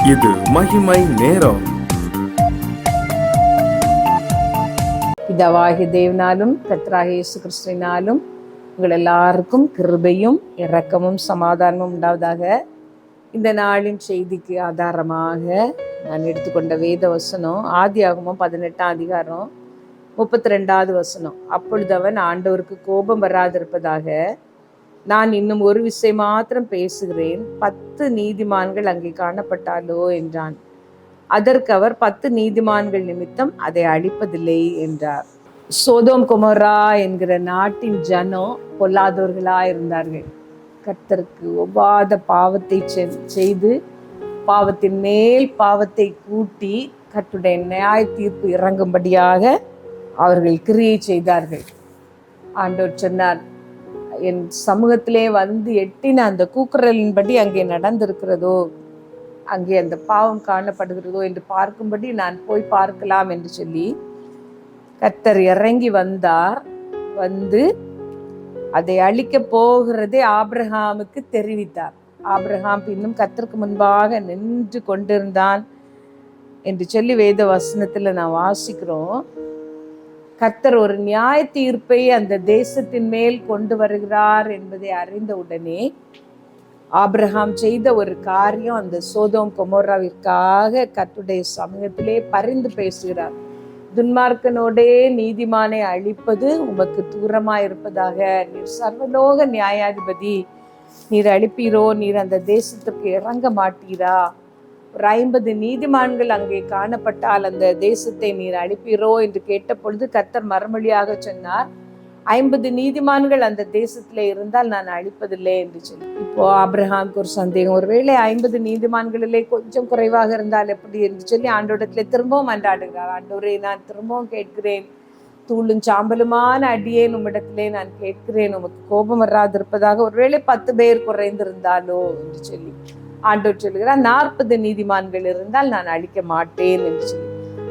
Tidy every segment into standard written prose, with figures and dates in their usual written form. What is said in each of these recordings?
இது மகிமை நேரம். பிதாவாகிய தேவனாலும் கர்த்தராகிய இயேசு கிறிஸ்துவினாலும் உங்கள் எல்லாருக்கும் கிருபையும் இரக்கமும் சமாதானமும் உண்டாவதாக. இந்த நாளின் செய்திக்கு ஆதாரமாக நான் எடுத்துக்கொண்ட வேத வசனம் ஆதியாகமம் 18ஆம் அதிகாரம் 32வது வசனம். அப்பொழுது அவன், ஆண்டவருக்கு கோபம் வராதிருப்பதாக, நான் இன்னும் ஒரு விஷயம் மாத்திரம் பேசுகிறேன், 10 நீதிமான்கள் அங்கே காணப்பட்டாலோ என்றான். அதற்கு அவர், 10 நீதிமான்கள் நிமித்தம் அதை அழிப்பதில்லை என்றார். சோதோம் கொமோரா என்கிற நாட்டின் ஜனம் பொல்லாதவர்களா இருந்தார்கள். கர்த்தருக்கு ஒவ்வாத பாவத்தை செய்து பாவத்தின் மேல் பாவத்தை கூட்டி கர்த்தருடைய நியாய தீர்ப்பு இறங்கும்படியாக அவர்கள் கிரியை செய்தார்கள். ஆண்டவர் சொன்னார், என் சமூகத்திலே வந்து எட்டின அந்த கூக்குரலின்படி அங்கே நடந்திருக்கிறதோ, அங்கே அந்த பாவம் காணப்படுகிறதோ என்று பார்க்கும்படி நான் போய் பார்க்கலாம் என்று சொல்லி கர்த்தர் இறங்கி வந்தார். வந்து அதை அழிக்க போகிறதை ஆபிரகாமுக்கு தெரிவித்தார். ஆபிரகாம் இன்னும் கர்த்தருக்கு முன்பாக நின்று கொண்டிருந்தான் என்று சொல்லி வேத வசனத்துல நான் வாசிக்கிறோம். கர்த்தர் ஒரு நியாய தீர்ப்பை அந்த தேசத்தின் மேல் கொண்டு வருகிறார் என்பதை அறிந்த உடனே ஆபிரகாம் செய்த ஒரு காரியம், அந்த சோதோம் கொமோராவிற்காக கர்த்தருடைய சமூகத்திலே பரிந்து பேசுகிறார். துன்மார்க்கனோடே நீதிமானை அழிப்பது உமக்கு தூரமாயிருப்பதாக, நீர் சர்வலோக நியாயாதிபதி, நீர் அழிப்பீரோ? நீர் அந்த தேசத்துக்கு இறங்க மாட்டீரா? ஒரு 50 நீதிமான்கள் அங்கே காணப்பட்டால் அந்த தேசத்தை நீர் அழிப்பீரோ என்று கேட்ட பொழுது கர்த்தர் மறுமொழியாக சொன்னார், 50 நீதிமான்கள் அந்த தேசத்துல இருந்தால் நான் அழிப்பதில்லை என்று சொல்லி. இப்போ ஆபிரகாமுக்கு ஒரு சந்தேகம், ஒருவேளை 50 நீதிமான்களிலே கொஞ்சம் குறைவாக இருந்தால் எப்படி என்று சொல்லி ஆண்டவரிடத்துல திரும்பவும் மன்றாடுகிறார். ஆண்டவரே, நான் திரும்பவும் கேட்கிறேன், தூளும் சாம்பலுமான அடியேன் உம்மிடத்திலே நான் கேட்கிறேன், உமக்கு கோபம் வராதிருப்பதாக, ஒருவேளை 10 பேர் குறைந்திருந்தாலோ என்று சொல்லி ஆண்டவர் சொல்லுகிறார், 40 நீதிமான்கள் இருந்தால் நான் அழிக்க மாட்டேன் என்று சொல்லி.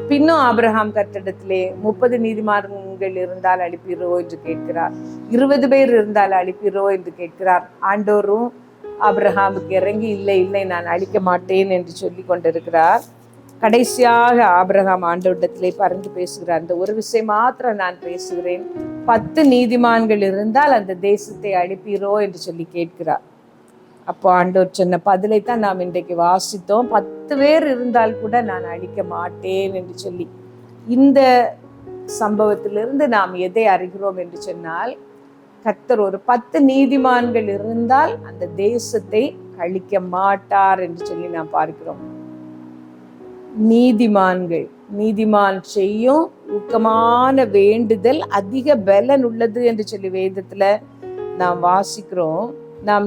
பின்னும் ஆபிரகாம் கர்த்தரிடத்திலே 30 நீதிமான்கள் இருந்தால் அழிப்பீரோ என்று கேட்கிறார். 20 பேர் இருந்தால் அழிப்பீரோ என்று கேட்கிறார். ஆண்டவரும் ஆபிரகாமுக்கு இறங்கி இல்லை இல்லை நான் அழிக்க மாட்டேன் என்று சொல்லி கொண்டிருக்கிறார். கடைசியாக ஆபிரகாம் ஆண்டவரிடத்திலே பரிந்து பேசுகிறார். அந்த ஒரு விஷயம் மாத்திரம் நான் பேசுகிறேன், 10 நீதிமான்கள் இருந்தால் அந்த தேசத்தை அழிப்பீரோ என்று சொல்லி கேட்கிறார். அப்போ ஆண்டவர் சொன்ன பதிலை தான் நாம் இன்றைக்கு வாசித்தோம். 10 பேர் இருந்தால் கூட நான் அழிக்க மாட்டேன் என்று சொல்லி. இந்த சம்பவத்திலிருந்து நாம் எதை அறிகிறோம் என்று சொன்னால், கர்த்தர் ஒரு 10 நீதிமான்கள் இருந்தால் அந்த தேசத்தை அழிக்க மாட்டார் என்று சொல்லி நாம் பார்க்கிறோம். நீதிமான் செய்யும் ஊக்கமான வேண்டுதல் அதிக பலன் உள்ளது என்று சொல்லி வேதத்துல நாம் வாசிக்கிறோம். நாம்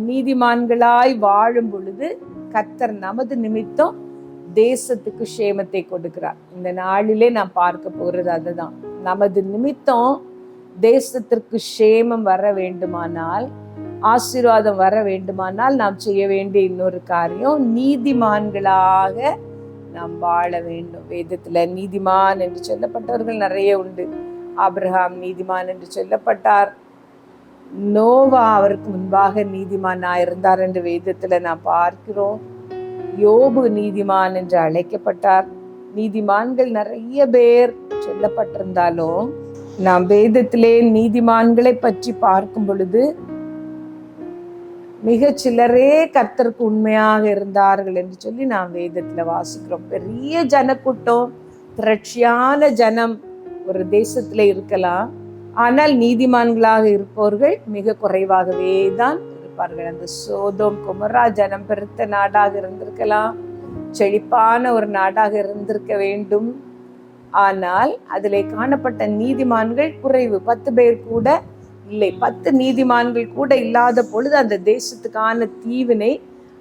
நீதிமான்களாய் வாழும் பொழுது கர்த்தர் நமது நிமித்தம் தேசத்துக்கு சேமத்தை கொடுக்கிறார். இந்த நாளிலே நாம் பார்க்க போகிறது அதுதான். நமது நிமித்தம் தேசத்திற்கு சேமம் வர வேண்டுமானால், ஆசீர்வாதம் வர வேண்டுமானால் நாம் செய்ய வேண்டிய இன்னொரு காரியம், நீதிமான்களாக நாம் வாழ வேண்டும். வேதத்துல நீதிமான் என்று சொல்லப்பட்டவர்கள் நிறைய உண்டு. ஆபிரகாம் நீதிமான் என்று சொல்லப்பட்டார். நோவா அவருக்கு முன்பாக நீதிமான் இருந்தார் என்று வேதத்துல நாம் பார்க்கிறோம். யோபு நீதிமான் என்று அழைக்கப்பட்டார். நீதிமான்கள் நிறைய பேர் சொல்லப்பட்டிருந்தாலும் நாம் வேதத்திலே நீதிமான்களை பற்றி பார்க்கும் பொழுது மிக சிலரே கர்த்தருக்கு உண்மையாக இருந்தார்கள் என்று சொல்லி நாம் வேதத்துல வாசிக்கிறோம். பெரிய ஜனக்கூட்டம், திரட்சியான ஜனம் ஒரு தேசத்துல இருக்கலாம், ஆனால் நீதிமான்களாக இருப்பவர்கள் மிக குறைவாகவே தான் இருப்பார்கள். அந்த சோதோம் கொமோரா ஜனம் பெருத்த நாடாக இருந்திருக்கலாம், செழிப்பான ஒரு நாடாக இருந்திருக்க வேண்டும். ஆனால் அதிலே காணப்பட்ட நீதிமான்கள் குறைவு, 10 பேர் கூட இல்லை. 10 நீதிமான்கள் கூட இல்லாத பொழுது அந்த தேசத்துக்கான தீவினை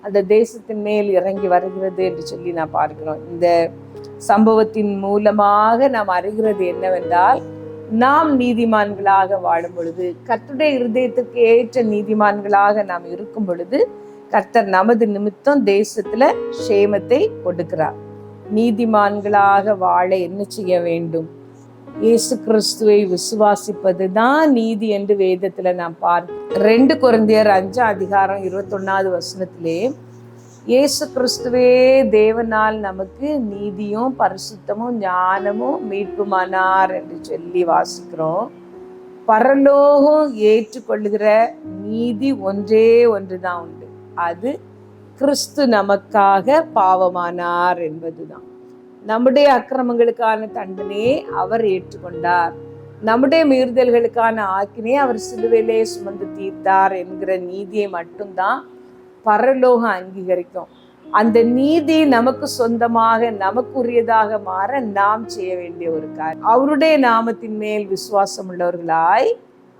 அந்த தேசத்தின் மேல் இறங்கி வருகிறது என்று சொல்லி நான் பார்க்கிறோம். இந்த சம்பவத்தின் மூலமாக நாம் அறிகிறது என்னவென்றால், நாம் நீதிமான்களாக வாழும் பொழுது, கர்த்தருடைய இருதயத்துக்கு ஏற்ற நீதிமான்களாக நாம் இருக்கும் பொழுது, கர்த்தர் நமது நிமித்தம் தேசத்துல சேமத்தை கொடுக்கிறார். நீதிமான்களாக வாழ என்ன செய்ய வேண்டும்? இயேசு கிறிஸ்துவை விசுவாசிப்பது தான் நீதி என்று வேதத்துல நாம் பார்க்கிறோம். 2 கொரிந்தியர் 5 அதிகாரம் 21வது வசனத்திலே, இயேசு கிறிஸ்துவே தேவனால் நமக்கு நீதியும் பரிசுத்தமும் ஞானமும் மீட்புமானார் என்று சொல்லி வாசிக்கிறோம். பரலோகம் ஏற்றுக்கொள்ளுகிற நீதி ஒன்றே ஒன்றுதான் உண்டு. அது கிறிஸ்து நமக்காக பாவமானார் என்பதுதான். நம்முடைய அக்கிரமங்களுக்கான தண்டனையை அவர் ஏற்றுக்கொண்டார், நம்முடைய மீறுதல்களுக்கான ஆக்கினை அவர் சிலுவையிலே சுமந்து தீர்த்தார் என்கிற நீதியை மட்டும்தான் பரலோகம் அங்கீகரிக்கும். அந்த நீதி நமக்கு சொந்தமாக நமக்குரியதாக மாற நாம் செய்ய வேண்டிய ஒரு காரியம். அவருடைய நாமத்தின் மேல் விசுவாசம் உள்ளவர்களாய்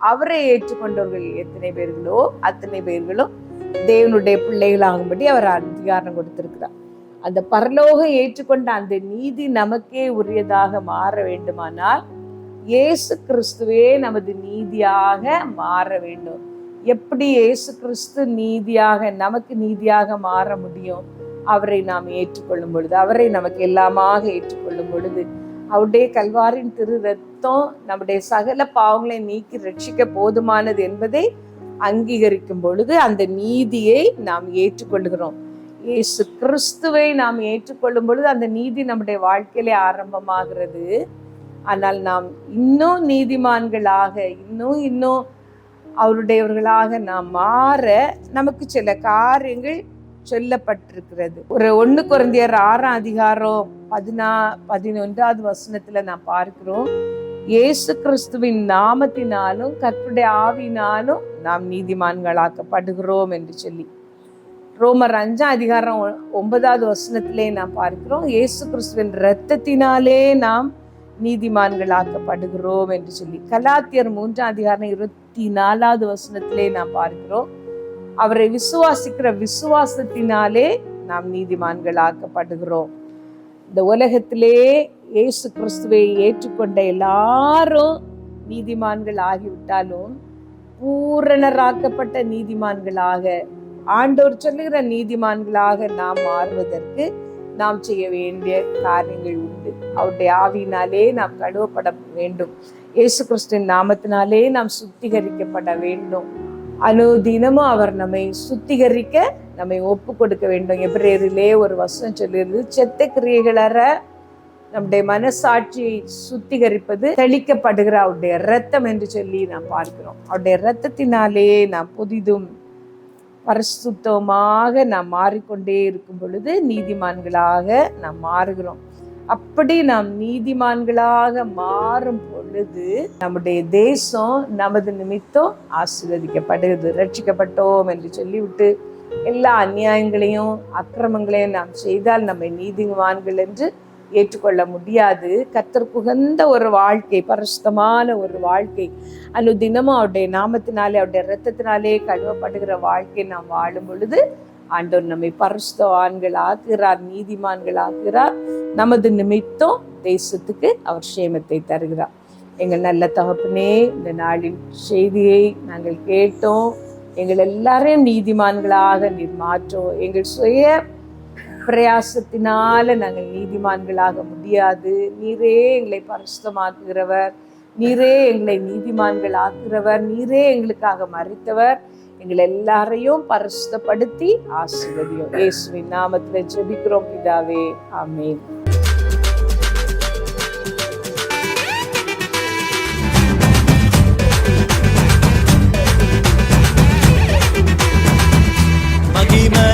அவரை ஏற்றுக்கொண்டவர்கள் எத்தனை பேர்களோ அத்தனை பேர்களும் தேவனுடைய பிள்ளைகளாகும்படி அவர் அதிகாரம் கொடுத்திருக்கிறார். அந்த பரலோகம் ஏற்றுக்கொண்ட அந்த நீதி நமக்கே உரியதாக மாற வேண்டுமானால் இயேசு கிறிஸ்துவே நமது நீதியாக மாற வேண்டும். எப்படி இயேசு கிறிஸ்து நீதியாக நமக்கு நீதியாக மாற முடியும்? அவரை நாம் ஏற்றுக்கொள்ளும் பொழுது, அவரை நமக்கு எல்லாமாக ஏற்றுக்கொள்ளும் பொழுது, அவருடைய கல்வாரின் திரு ரத்தம் நம்முடைய சகல பாவங்களை நீக்கி ரட்சிக்க போதுமானது என்பதை அங்கீகரிக்கும் பொழுது அந்த நீதியை நாம் ஏற்றுக்கொள்கிறோம். இயேசு கிறிஸ்துவை நாம் ஏற்றுக்கொள்ளும் பொழுது அந்த நீதி நம்முடைய வாழ்க்கையிலே ஆரம்பமாகிறது. ஆனால் நாம் இன்னும் நீதிமான்களாக இன்னும் அவருடையவர்களாக நாம் மாற நமக்கு சில காரியங்கள் சொல்லப்பட்டிருக்கிறது. ஒரு 1 கொரிந்தியர் 6ஆம் அதிகாரம் 11வது வசனத்துல நாம் பார்க்கிறோம், இயேசு கிறிஸ்துவின் நாமத்தினாலும் கர்த்தருடைய ஆவியினாலும் நாம் நீதிமான்களாக்கப்படுகிறோம் என்று சொல்லி. ரோமர் 5ஆம் அதிகாரம் 9வது வசனத்திலே நாம் பார்க்கிறோம், இயேசு கிறிஸ்துவின் இரத்தத்தினாலே நாம் நீதிமான்களாக்கப்படுகிறோம் என்று சொல்லி. கலாத்தியர் 3ஆம் அதிகாரம் 24வது வசனத்திலே நாம் பார்க்கிறோம், அவரை விசுவாசிக்கிற விசுவாசத்தினாலே நாம் நீதிமான்களாக்கப்படுகிறோம். இந்த உலகத்திலே இயேசு கிறிஸ்துவை ஏற்றுக்கொண்ட எல்லாரும் நீதிமான்கள் ஆகிவிட்டாலும் பூரணராக்கப்பட்ட நீதிமான்களாக, ஆண்டவர் சொல்லுகிற நீதிமான்களாக நாம் மாறுவதற்கு நாம் செய்ய வேண்டிய காரியங்கள் உண்டு. அவருடைய ஆவியினாலே நாம் கழுவப்பட வேண்டும். இயேசு கிறிஸ்துவின் நாமத்தினாலே நாம் சுத்திகரிக்கப்பட வேண்டும். அனுதினமும் அவர் நம்மை சுத்திகரிக்க நம்மை ஒப்பு கொடுக்க வேண்டும். எபிரேயரிலே ஒரு வசனம் சொல்லியிருந்து, செத்த கிரியைகளற நம்முடைய மனசாட்சியை சுத்திகரிப்பது தெளிக்கப்படுகிற அவருடைய இரத்தம் என்று சொல்லி நாம் பார்க்கிறோம். அவருடைய இரத்தத்தினாலே நாம் புதிதும் பரிசுத்தமாக நாம் மாறிக்கொண்டே இருக்கும் பொழுது நீதிமான்களாக நாம் மாறுகிறோம். அப்படி நாம் நீதிமான்களாக மாறும் பொழுது நம்முடைய தேசம் நமது நிமித்தம் ஆசீர்வதிக்கப்படுகிறது. ரட்சிக்கப்பட்டோம் என்று சொல்லிவிட்டு எல்லா அநியாயங்களையும் அக்கிரமங்களையும் நாம் செய்தால் நம்மை நீதிமான்கள் என்று ஏற்றுக்கொள்ள முடியாது. கர்த்தருக்கு உகந்த ஒரு வாழ்க்கை, பரிசுத்தமான ஒரு வாழ்க்கை, அனுதினமும் அவருடைய நாமத்தினாலே அவருடைய இரத்தத்தினாலே கழுவப்படுகிற வாழ்க்கை நாம் வாழும் பொழுது ஆண்டவர் நம்மை பரிசுத்தவான்கள் ஆக்குகிறார், நீதிமான்கள் ஆக்குகிறார். நமது நிமித்தம் தேசத்துக்கு அவர் சேமத்தை தருகிறார். எங்கள் நல்ல தகப்பனே, இந்த நாளின் செய்தியை நாங்கள் கேட்டோம். எங்கள் எல்லாரையும் நீதிமான்களாக நீர் மாற்றோம். எங்கள் சுய பிரயாசத்தினால நாங்கள் நீதிமான்களாக முடியாது. நீரே எங்களை பரிசுத்தமாக்குகிறவர், நீரே எங்களை நீதிமான்கள் ஆக்குகிறவர், நீரே எங்களுக்காக மரித்தவர். எங்கள் எல்லாரையும் பரிசுத்தப்படுத்தி ஆசீர்வதியும். இயேசுவின் நாமத்தில் ஜெபிக்கிறோம் பிதாவே, ஆமென். மகிமை